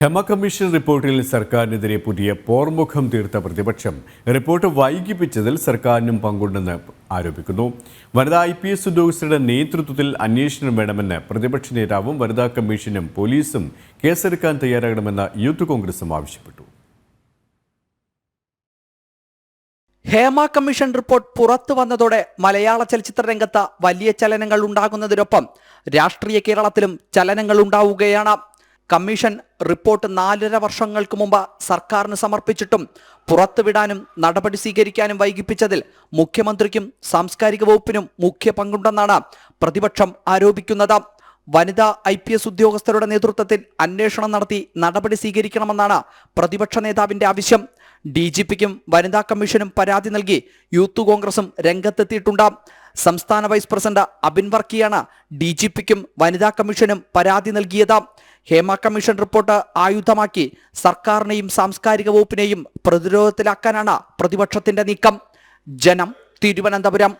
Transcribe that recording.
Hema commission റിപ്പോർട്ടിൽ സർക്കാരിനെതിരെ പുതിയ പോർമുഖം തീർത്ത പ്രതിപക്ഷം റിപ്പോർട്ട് വൈകിപ്പിച്ചതിൽ സർക്കാരിനും പങ്കുണ്ടെന്ന് ആരോപിക്കുന്നു. വനിതാ IPS ഉദ്യോഗസ്ഥരുടെ നേതൃത്വത്തിൽ അന്വേഷണം വേണമെന്ന് പ്രതിപക്ഷ നേതാവും വനിതാ കമ്മീഷനും പോലീസും കേസെടുക്കാൻ തയ്യാറാകണമെന്ന് യൂത്ത് കോൺഗ്രസും ആവശ്യപ്പെട്ടു. ഹേമ കമ്മീഷൻ റിപ്പോർട്ട് പുറത്തു വന്നതോടെ മലയാള ചലച്ചിത്ര രംഗത്ത് വലിയ ചലനങ്ങൾ ഉണ്ടാകുന്നതിനൊപ്പം രാഷ്ട്രീയ കേരളത്തിലും ചലനങ്ങൾ ഉണ്ടാവുകയാണ്. കമ്മീഷൻ റിപ്പോർട്ട് 4.5 വർഷങ്ങൾക്ക് മുമ്പ് സർക്കാരിന് സമർപ്പിച്ചിട്ടും പുറത്തുവിടാനും നടപടി സ്വീകരിക്കാനും വൈകിപ്പിച്ചതിൽ മുഖ്യമന്ത്രിക്കും സാംസ്കാരിക വകുപ്പിനും മുഖ്യ പങ്കുണ്ടെന്നാണ് പ്രതിപക്ഷം ആരോപിക്കുന്നത്. വനിതാ IPS ഉദ്യോഗസ്ഥരുടെ നേതൃത്വത്തിൽ അന്വേഷണം നടത്തി നടപടി സ്വീകരിക്കണമെന്നാണ് പ്രതിപക്ഷ നേതാവിന്റെ ആവശ്യം. DGPക്കും വനിതാ കമ്മീഷനും പരാതി നൽകി യൂത്ത് കോൺഗ്രസും രംഗത്തെത്തിയിട്ടുണ്ട്. സംസ്ഥാന വൈസ് പ്രസിഡന്റ് അബിൻ വർക്കിയാണ് DGPക്കും വനിതാ കമ്മീഷനും പരാതി നൽകിയത്. ഹേമ കമ്മീഷൻ റിപ്പോർട്ട് ആയുധമാക്കി സർക്കാരിനെയും സാംസ്കാരിക വകുപ്പിനെയും പ്രതിരോധത്തിലാക്കാനാണ് പ്രതിപക്ഷത്തിന്റെ നീക്കം. ജനം, തിരുവനന്തപുരം.